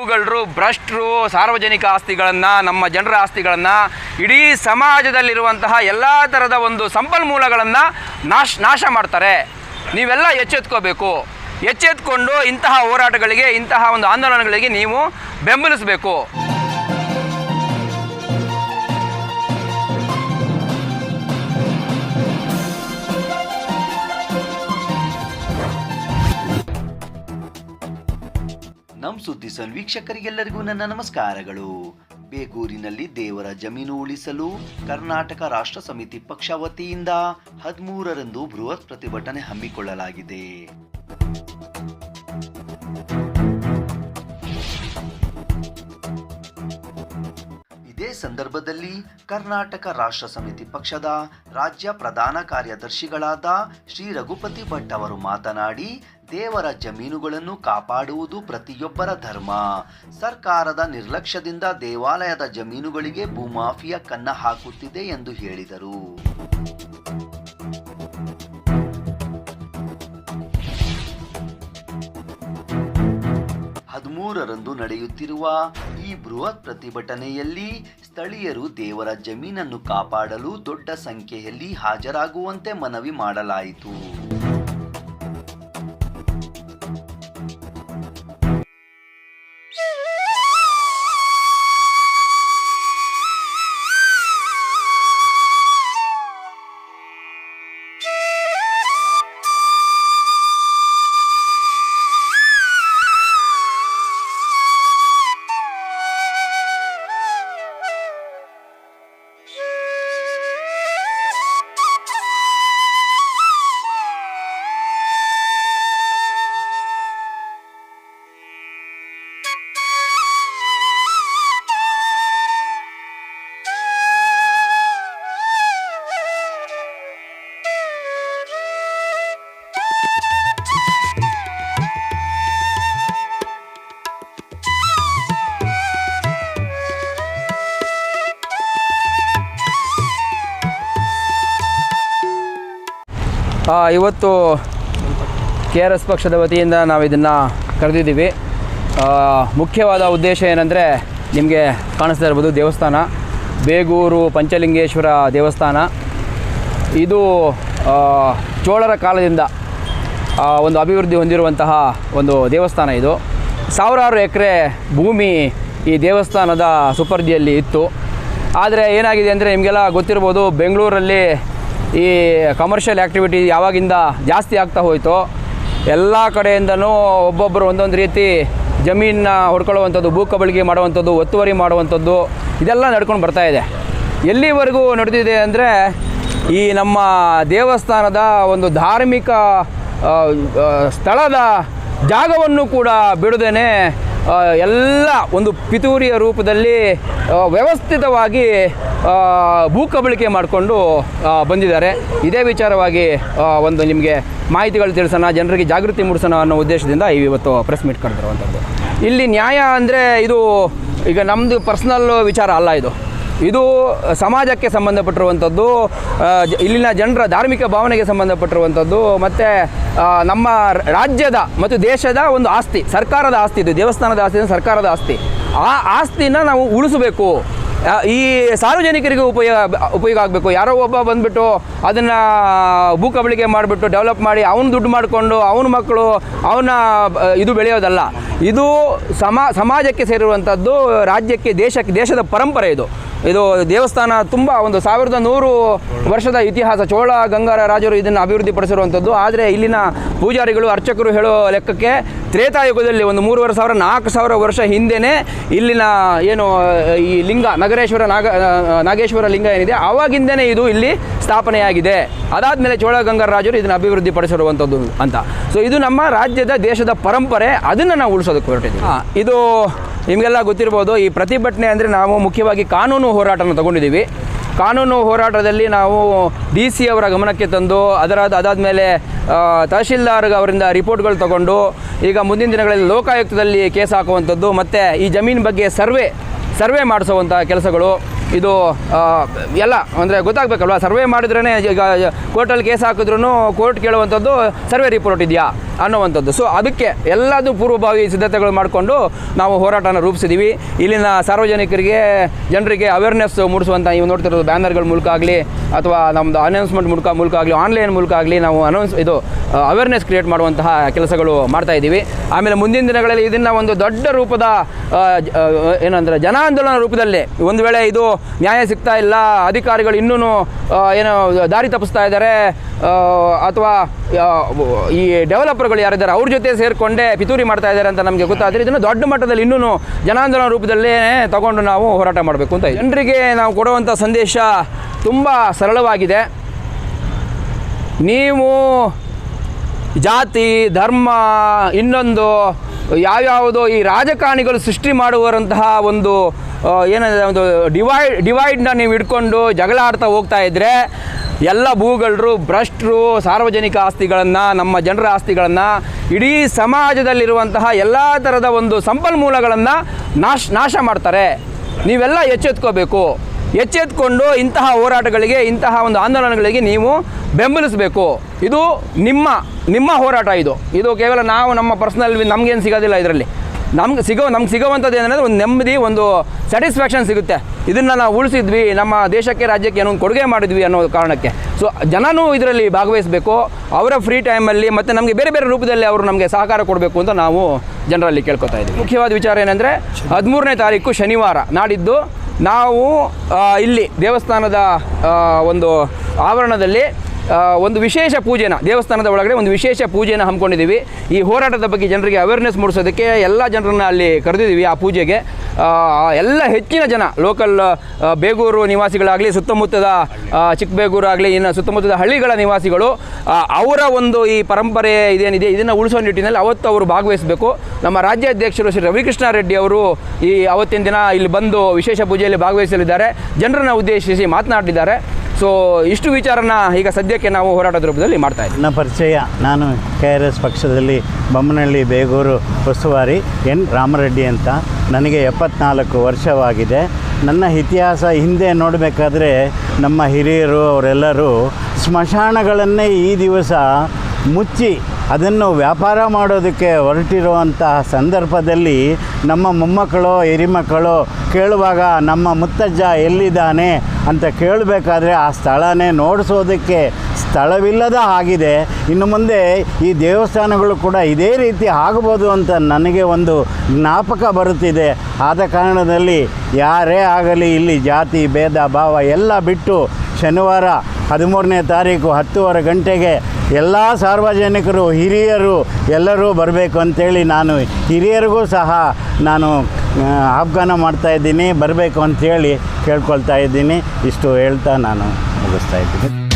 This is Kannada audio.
ಗಳ್ಳರು, ಭ್ರಷ್ಟರು ಸಾರ್ವಜನಿಕ ಆಸ್ತಿಗಳನ್ನು, ನಮ್ಮ ಜನರ ಆಸ್ತಿಗಳನ್ನು, ಇಡೀ ಸಮಾಜದಲ್ಲಿರುವಂತಹ ಎಲ್ಲ ಥರದ ಒಂದು ಸಂಪನ್ಮೂಲಗಳನ್ನು ನಾಶ ಮಾಡ್ತಾರೆ. ನೀವೆಲ್ಲ ಎಚ್ಚೆತ್ಕೋಬೇಕು. ಎಚ್ಚೆತ್ಕೊಂಡು ಇಂತಹ ಹೋರಾಟಗಳಿಗೆ, ಇಂತಹ ಒಂದು ಆಂದೋಲನಗಳಿಗೆ ನೀವು ಬೆಂಬಲಿಸಬೇಕು. ನಮ್ಮ ಸುದ್ದಿ ಸನ್ ವೀಕ್ಷಕರಿಗೆಲ್ಲರಿಗೂ ನನ್ನ ನಮಸ್ಕಾರಗಳು. ಬೇಗೂರಿನಲ್ಲಿ ದೇವರ ಜಮೀನು ಉಳಿಸಲು ಕರ್ನಾಟಕ ರಾಷ್ಟ್ರ ಸಮಿತಿ ಪಕ್ಷ ವತಿಯಿಂದ 13ರಂದು ಬೃಹತ್ ಪ್ರತಿಭಟನೆ ಹಮ್ಮಿಕೊಳ್ಳಲಾಗಿದೆ. ಇದೇ ಸಂದರ್ಭದಲ್ಲಿ ಕರ್ನಾಟಕ ರಾಷ್ಟ್ರ ಸಮಿತಿ ಪಕ್ಷದ ರಾಜ್ಯ ಪ್ರಧಾನ ಕಾರ್ಯದರ್ಶಿಗಳಾದ ಶ್ರೀ ರಘುಪತಿ ಭಟ್ ಅವರು ಮಾತನಾಡಿ, ದೇವರ ಜಮೀನುಗಳನ್ನು ಕಾಪಾಡುವುದು ಪ್ರತಿಯೊಬ್ಬರ ಧರ್ಮ. ಸರ್ಕಾರದ ನಿರ್ಲಕ್ಷ್ಯದಿಂದ ದೇವಾಲಯದ ಜಮೀನುಗಳಿಗೆ ಭೂಮಾಫಿಯಾ ಕನ್ನ ಹಾಕುತ್ತಿದೆ ಎಂದು ಹೇಳಿದರು. 13ರಂದು ನಡೆಯುತ್ತಿರುವ ಈ ಬೃಹತ್ ಪ್ರತಿಭಟನೆಯಲ್ಲಿ ಸ್ಥಳೀಯರು ದೇವರ ಜಮೀನನ್ನು ಕಾಪಾಡಲು ದೊಡ್ಡ ಸಂಖ್ಯೆಯಲ್ಲಿ ಹಾಜರಾಗುವಂತೆ ಮನವಿ ಮಾಡಲಾಯಿತು. ಇವತ್ತು KRS ಪಕ್ಷದ ವತಿಯಿಂದ ನಾವು ಇದನ್ನು ಕರೆದಿದ್ದೀವಿ. ಮುಖ್ಯವಾದ ಉದ್ದೇಶ ಏನಂದರೆ, ನಿಮಗೆ ಕಾಣಿಸ್ತಾ ಇರ್ಬೋದು, ದೇವಸ್ಥಾನ ಬೇಗೂರು ಪಂಚಲಿಂಗೇಶ್ವರ ದೇವಸ್ಥಾನ. ಇದು ಚೋಳರ ಕಾಲದಿಂದ ಒಂದು ಅಭಿವೃದ್ಧಿ ಹೊಂದಿರುವಂತಹ ಒಂದು ದೇವಸ್ಥಾನ. ಇದು ಸಾವಿರಾರು ಎಕರೆ ಭೂಮಿ ಈ ದೇವಸ್ಥಾನದ ಸುಪರ್ದಿಯಲ್ಲಿ ಇತ್ತು. ಆದರೆ ಏನಾಗಿದೆ ಅಂದರೆ, ನಿಮಗೆಲ್ಲ ಗೊತ್ತಿರ್ಬೋದು, ಬೆಂಗಳೂರಲ್ಲಿ ಈ ಕಮರ್ಷಿಯಲ್ ಆ್ಯಕ್ಟಿವಿಟಿ ಯಾವಾಗಿಂದ ಜಾಸ್ತಿ ಆಗ್ತಾ ಹೋಯಿತು, ಎಲ್ಲ ಕಡೆಯಿಂದನೂ ಒಬ್ಬೊಬ್ಬರು ಒಂದೊಂದು ರೀತಿ ಜಮೀನನ್ನ ಹೊಡ್ಕೊಳ್ಳುವಂಥದ್ದು, ಭೂ ಕಬಳಿಕೆ ಮಾಡುವಂಥದ್ದು, ಒತ್ತುವರಿ ಮಾಡುವಂಥದ್ದು, ಇದೆಲ್ಲ ನಡ್ಕೊಂಡು ಬರ್ತಾಯಿದೆ. ಎಲ್ಲಿವರೆಗೂ ನಡೆದಿದೆ ಅಂದರೆ, ಈ ನಮ್ಮ ದೇವಸ್ಥಾನದ ಒಂದು ಧಾರ್ಮಿಕ ಸ್ಥಳದ ಜಾಗವನ್ನು ಕೂಡ ಬಿಡದೇನೆ ಎಲ್ಲ ಒಂದು ಪಿತೂರಿಯ ರೂಪದಲ್ಲಿ ವ್ಯವಸ್ಥಿತವಾಗಿ ಭೂ ಕಬಳಿಕೆ ಮಾಡಿಕೊಂಡು ಬಂದಿದ್ದಾರೆ. ಇದೇ ವಿಚಾರವಾಗಿ ಒಂದು ನಿಮಗೆ ಮಾಹಿತಿಗಳು ತಿಳಿಸೋಣ, ಜನರಿಗೆ ಜಾಗೃತಿ ಮೂಡಿಸೋಣ ಅನ್ನೋ ಉದ್ದೇಶದಿಂದ ಇವತ್ತು ಪ್ರೆಸ್ ಮೀಟ್ ಕರೆದಿರುವಂಥದ್ದು. ಇಲ್ಲಿ ನ್ಯಾಯ ಅಂದರೆ, ಇದು ಈಗ ನಮ್ಮದು ಪರ್ಸ್ನಲ್ ವಿಚಾರ ಅಲ್ಲ, ಇದು ಸಮಾಜಕ್ಕೆ ಸಂಬಂಧಪಟ್ಟಿರುವಂಥದ್ದು, ಇಲ್ಲಿನ ಜನರ ಧಾರ್ಮಿಕ ಭಾವನೆಗೆ ಸಂಬಂಧಪಟ್ಟಿರುವಂಥದ್ದು, ಮತ್ತು ನಮ್ಮ ರಾಜ್ಯದ ಮತ್ತು ದೇಶದ ಒಂದು ಆಸ್ತಿ, ಸರ್ಕಾರದ ಆಸ್ತಿ. ಇದು ದೇವಸ್ಥಾನದ ಆಸ್ತಿ, ಸರ್ಕಾರದ ಆಸ್ತಿ. ಆ ಆಸ್ತಿನ ನಾವು ಉಳಿಸಬೇಕು. ಈ ಸಾರ್ವಜನಿಕರಿಗೆ ಉಪಯೋಗ ಆಗಬೇಕು. ಯಾರೋ ಒಬ್ಬ ಬಂದುಬಿಟ್ಟು ಅದನ್ನು ಭೂ ಕಬಳಿಕೆ ಮಾಡಿಬಿಟ್ಟು ಡೆವಲಪ್ ಮಾಡಿ ಅವನು ದುಡ್ಡು ಮಾಡಿಕೊಂಡು ಅವನ ಮಕ್ಕಳು ಅವನ ಇದು ಬೆಳೆಯೋದಲ್ಲ. ಇದು ಸಮಾಜಕ್ಕೆ ಸೇರಿರುವಂಥದ್ದು, ರಾಜ್ಯಕ್ಕೆ, ದೇಶದ ಪರಂಪರೆ ಇದು ದೇವಸ್ಥಾನ ತುಂಬ ಒಂದು 1100 ವರ್ಷದ ಇತಿಹಾಸ. ಚೋಳ ಗಂಗಾರ ರಾಜರು ಇದನ್ನು ಅಭಿವೃದ್ಧಿಪಡಿಸಿರುವಂಥದ್ದು. ಆದರೆ ಇಲ್ಲಿನ ಪೂಜಾರಿಗಳು, ಅರ್ಚಕರು ಹೇಳೋ ಲೆಕ್ಕಕ್ಕೆ ತ್ರೇತಾಯುಗದಲ್ಲಿ ಒಂದು 3,500-4,000 ವರ್ಷ ಹಿಂದೆಯೇ ಇಲ್ಲಿನ ಏನು ಈ ಲಿಂಗ ನಾಗೇಶ್ವರ ಲಿಂಗ ಏನಿದೆ, ಆವಾಗಿಂದನೇ ಇದು ಇಲ್ಲಿ ಸ್ಥಾಪನೆಯಾಗಿದೆ. ಅದಾದಮೇಲೆ ಚೋಳ ಗಂಗಾರ ರಾಜರು ಇದನ್ನು ಅಭಿವೃದ್ಧಿಪಡಿಸಿರುವಂಥದ್ದು ಅಂತ. ಸೊ ಇದು ನಮ್ಮ ರಾಜ್ಯದ, ದೇಶದ ಪರಂಪರೆ, ಅದನ್ನು ನಾವು ಉಳಿಸೋದಕ್ಕೆ ಹೊರಟಿದ್ದೀವಿ. ಇದು ನಿಮಗೆಲ್ಲ ಗೊತ್ತಿರ್ಬೋದು. ಈ ಪ್ರತಿಭಟನೆ ಅಂದರೆ, ನಾವು ಮುಖ್ಯವಾಗಿ ಕಾನೂನು ಹೋರಾಟನ ತಗೊಂಡಿದ್ದೀವಿ. ಕಾನೂನು ಹೋರಾಟದಲ್ಲಿ ನಾವು DC ಅವರ ಗಮನಕ್ಕೆ ತಂದು, ಅದಾದಮೇಲೆ ತಹಶೀಲ್ದಾರ್ ಅವರಿಂದ ರಿಪೋರ್ಟ್ಗಳು ತಗೊಂಡು, ಈಗ ಮುಂದಿನ ದಿನಗಳಲ್ಲಿ ಲೋಕಾಯುಕ್ತದಲ್ಲಿ ಕೇಸ್ ಹಾಕುವಂಥದ್ದು, ಮತ್ತು ಈ ಜಮೀನು ಬಗ್ಗೆ ಸರ್ವೆ ಮಾಡಿಸುವಂಥ ಕೆಲಸಗಳು, ಇದು ಎಲ್ಲ ಅಂದರೆ ಗೊತ್ತಾಗಬೇಕಲ್ವ, ಸರ್ವೆ ಮಾಡಿದ್ರೇ ಈಗ ಕೋರ್ಟಲ್ಲಿ ಕೇಸ್ ಹಾಕಿದ್ರೂ ಕೋರ್ಟ್ ಕೇಳುವಂಥದ್ದು ಸರ್ವೆ ರಿಪೋರ್ಟ್ ಇದೆಯಾ ಅನ್ನುವಂಥದ್ದು. ಸೊ ಅದಕ್ಕೆ ಎಲ್ಲದೂ ಪೂರ್ವಭಾವಿ ಸಿದ್ಧತೆಗಳು ಮಾಡಿಕೊಂಡು ನಾವು ಹೋರಾಟನ ರೂಪಿಸಿದ್ದೀವಿ. ಇಲ್ಲಿನ ಸಾರ್ವಜನಿಕರಿಗೆ, ಜನರಿಗೆ ಅವೇರ್ನೆಸ್ ಮೂಡಿಸುವಂಥ ನೀವು ನೋಡ್ತಿರೋದು ಬ್ಯಾನರ್ಗಳ ಮೂಲಕ ಆಗಲಿ ಅಥವಾ ನಮ್ಮದು ಅನೌನ್ಸ್ಮೆಂಟ್ ಮೂಲಕ ಆಗಲಿ, ಆನ್ಲೈನ್ ಮೂಲಕ ಆಗಲಿ ನಾವು ಅವೇರ್ನೆಸ್ ಕ್ರಿಯೇಟ್ ಮಾಡುವಂತಹ ಕೆಲಸಗಳು ಮಾಡ್ತಾಯಿದ್ದೀವಿ. ಆಮೇಲೆ ಮುಂದಿನ ದಿನಗಳಲ್ಲಿ ಇದನ್ನು ಒಂದು ದೊಡ್ಡ ರೂಪದ ಏನಂದರೆ ಜನಾಂದೋಲನ ರೂಪದಲ್ಲಿ, ಒಂದು ವೇಳೆ ಇದು ನ್ಯಾಯ ಸಿಗ್ತಾ ಇಲ್ಲ, ಅಧಿಕಾರಿಗಳು ಇನ್ನೂ ಏನೋ ದಾರಿ ತಪ್ಪಿಸ್ತಾ ಇದ್ದಾರೆ ಅಥವಾ ಈ ಡೆವಲಪರ್ಗಳು ಯಾರಿದ್ದಾರೆ ಅವ್ರ ಜೊತೆ ಸೇರಿಕೊಂಡೇ ಪಿತೂರಿ ಮಾಡ್ತಾ ಇದ್ದಾರೆ ಅಂತ ನಮಗೆ ಗೊತ್ತಾದರೆ ಇದನ್ನು ದೊಡ್ಡ ಮಟ್ಟದಲ್ಲಿ ಇನ್ನೂ ಜನಾಂದೋಲನ ರೂಪದಲ್ಲೇ ತಗೊಂಡು ನಾವು ಹೋರಾಟ ಮಾಡಬೇಕು ಅಂತ. ಜನರಿಗೆ ನಾವು ಕೊಡುವಂಥ ಸಂದೇಶ ತುಂಬ ಸರಳವಾಗಿದೆ. ನೀವು ಜಾತಿ, ಧರ್ಮ, ಇನ್ನೊಂದು ಯಾವ್ಯಾವುದೋ ಈ ರಾಜಕಾರಣಿಗಳು ಸೃಷ್ಟಿ ಮಾಡುವಂತಹ ಒಂದು ಏನಂದರೆ ಒಂದು ಡಿವೈಡ್ನ ನೀವು ಇಟ್ಕೊಂಡು ಜಗಳ ಆಡ್ತಾ ಹೋಗ್ತಾ ಇದ್ದರೆ ಎಲ್ಲ ಭೂಗಳರು, ಭ್ರಷ್ಟರು ಸಾರ್ವಜನಿಕ ಆಸ್ತಿಗಳನ್ನು, ನಮ್ಮ ಜನರ ಆಸ್ತಿಗಳನ್ನು, ಇಡೀ ಸಮಾಜದಲ್ಲಿರುವಂತಹ ಎಲ್ಲ ಥರದ ಒಂದು ಸಂಪನ್ಮೂಲಗಳನ್ನು ನಾಶ ಮಾಡ್ತಾರೆ. ನೀವೆಲ್ಲ ಎಚ್ಚೆತ್ಕೋಬೇಕು. ಎಚ್ಚೆತ್ಕೊಂಡು ಇಂತಹ ಹೋರಾಟಗಳಿಗೆ, ಇಂತಹ ಒಂದು ಆಂದೋಲನಗಳಿಗೆ ನೀವು ಬೆಂಬಲಿಸಬೇಕು. ಇದು ನಿಮ್ಮ ಹೋರಾಟ. ಇದು ಕೇವಲ ನಾವು ನಮ್ಮ ಪರ್ಸ್ನಲ್ ನಮಗೇನು ಸಿಗೋದಿಲ್ಲ. ಇದರಲ್ಲಿ ನಮ್ಗೆ ಸಿಗೋವಂಥದ್ದು ಏನಂದರೆ ಒಂದು ನೆಮ್ಮದಿ, ಒಂದು ಸ್ಯಾಟಿಸ್ಫ್ಯಾಕ್ಷನ್ ಸಿಗುತ್ತೆ. ಇದನ್ನು ನಾವು ಉಳಿಸಿದ್ವಿ, ನಮ್ಮ ದೇಶಕ್ಕೆ, ರಾಜ್ಯಕ್ಕೆ ಏನೋ ಒಂದು ಕೊಡುಗೆ ಮಾಡಿದ್ವಿ ಅನ್ನೋ ಕಾರಣಕ್ಕೆ. ಸೊ ಜನನೂ ಇದರಲ್ಲಿ ಭಾಗವಹಿಸಬೇಕು. ಅವರ ಫ್ರೀ ಟೈಮಲ್ಲಿ ಮತ್ತು ನಮಗೆ ಬೇರೆ ಬೇರೆ ರೂಪದಲ್ಲಿ ಅವರು ನಮಗೆ ಸಹಕಾರ ಕೊಡಬೇಕು ಅಂತ ನಾವು ಜನರಲ್ಲಿ ಕೇಳ್ಕೊತಾ ಇದ್ದೀವಿ. ಮುಖ್ಯವಾದ ವಿಚಾರ ಏನಂದರೆ 13ನೇ ತಾರೀಕು ಶನಿವಾರ ನಾಡಿದ್ದು ನಾವು ಇಲ್ಲಿ ದೇವಸ್ಥಾನದ ಒಂದು ಆವರಣದಲ್ಲಿ ಒಂದು ವಿಶೇಷ ಪೂಜೆನ, ದೇವಸ್ಥಾನದ ಒಳಗಡೆ ಒಂದು ವಿಶೇಷ ಪೂಜೆನ ಹಮ್ಮಿಕೊಂಡಿದ್ದೀವಿ. ಈ ಹೋರಾಟದ ಬಗ್ಗೆ ಜನರಿಗೆ ಅವೇರ್ನೆಸ್ ಮೂಡಿಸೋದಕ್ಕೆ ಎಲ್ಲ ಜನರನ್ನ ಅಲ್ಲಿ ಕರೆದಿದ್ದೀವಿ. ಆ ಪೂಜೆಗೆ ಎಲ್ಲ ಹೆಚ್ಚಿನ ಜನ ಲೋಕಲ್ ಬೇಗೂರು ನಿವಾಸಿಗಳಾಗಲಿ, ಸುತ್ತಮುತ್ತದ ಚಿಕ್ಕಬೇಗೂರು ಆಗಲಿ, ಇನ್ನು ಸುತ್ತಮುತ್ತದ ಹಳ್ಳಿಗಳ ನಿವಾಸಿಗಳು ಅವರ ಒಂದು ಈ ಪರಂಪರೆ ಇದೇನಿದೆ ಇದನ್ನು ಉಳಿಸೋ ನಿಟ್ಟಿನಲ್ಲಿ ಅವತ್ತು ಅವರು ಭಾಗವಹಿಸಬೇಕು. ನಮ್ಮ ರಾಜ್ಯಾಧ್ಯಕ್ಷರು ಶ್ರೀ ರವಿಕೃಷ್ಣ ರೆಡ್ಡಿ ಅವರು ಈ ಅವತ್ತಿನ ದಿನ ಇಲ್ಲಿ ಬಂದು ವಿಶೇಷ ಪೂಜೆಯಲ್ಲಿ ಭಾಗವಹಿಸಲಿದ್ದಾರೆ. ಜನರನ್ನು ಉದ್ದೇಶಿಸಿ ಮಾತನಾಡಿದ್ದಾರೆ. ಸೊ ಇಷ್ಟು ವಿಚಾರನ ಈಗ ಸದ್ಯಕ್ಕೆ ನಾವು ಹೋರಾಟದ ರೂಪದಲ್ಲಿ ಮಾಡ್ತಾ ಇದ್ದೀವಿ. ನನ್ನ ಪರಿಚಯ, ನಾನು KRS ಪಕ್ಷದಲ್ಲಿ ಬೊಮ್ಮನಹಳ್ಳಿ ಬೇಗೂರು ಉಸ್ತುವಾರಿ ಎನ್ ರಾಮರೆಡ್ಡಿ ಅಂತ. ನನಗೆ 74 ವರ್ಷವಾಗಿದೆ. ನನ್ನ ಇತಿಹಾಸ ಹಿಂದೆ ನೋಡಬೇಕಾದ್ರೆ ನಮ್ಮ ಹಿರಿಯರು ಅವರೆಲ್ಲರೂ ಸ್ಮಶಾನಗಳನ್ನೇ ಈ ದಿವಸ ಮುಚ್ಚಿ ಅದನ್ನು ವ್ಯಾಪಾರ ಮಾಡೋದಕ್ಕೆ ಹೊರಟಿರುವಂತಹ ಸಂದರ್ಭದಲ್ಲಿ ನಮ್ಮ ಮೊಮ್ಮಕ್ಕಳು, ಹಿರಿಮಕ್ಕಳು ಕೇಳುವಾಗ ನಮ್ಮ ಮುತ್ತಜ್ಜ ಎಲ್ಲಿದ್ದಾನೆ ಅಂತ ಕೇಳಬೇಕಾದ್ರೆ ಆ ಸ್ಥಳನೇ ನೋಡಿಸೋದಕ್ಕೆ ಸ್ಥಳವಿಲ್ಲದ ಆಗಿದೆ. ಇನ್ನು ಮುಂದೆ ಈ ದೇವಸ್ಥಾನಗಳು ಕೂಡ ಇದೇ ರೀತಿ ಆಗ್ಬೋದು ಅಂತ ನನಗೆ ಒಂದು ಜ್ಞಾಪಕ ಬರುತ್ತಿದೆ. ಆದ ಕಾರಣದಲ್ಲಿ ಯಾರೇ ಆಗಲಿ ಇಲ್ಲಿ ಜಾತಿ ಭೇದ ಭಾವ ಎಲ್ಲ ಬಿಟ್ಟು ಶನಿವಾರ 13ನೇ ತಾರೀಕು 10:30 ಗಂಟೆಗೆ ಎಲ್ಲ ಸಾರ್ವಜನಿಕರು, ಹಿರಿಯರು ಎಲ್ಲರೂ ಬರಬೇಕು ಅಂತೇಳಿ ನಾನು ಹಿರಿಯರಿಗೂ ಸಹ ನಾನು ಆಹ್ವಾನ ಮಾಡ್ತಾಯಿದ್ದೀನಿ. ಬರಬೇಕು ಅಂಥೇಳಿ ಕೇಳ್ಕೊಳ್ತಾ ಇದ್ದೀನಿ. ಇಷ್ಟು ಹೇಳ್ತಾ ನಾನು ಮುಗಿಸ್ತಾ ಇದ್ದೀನಿ.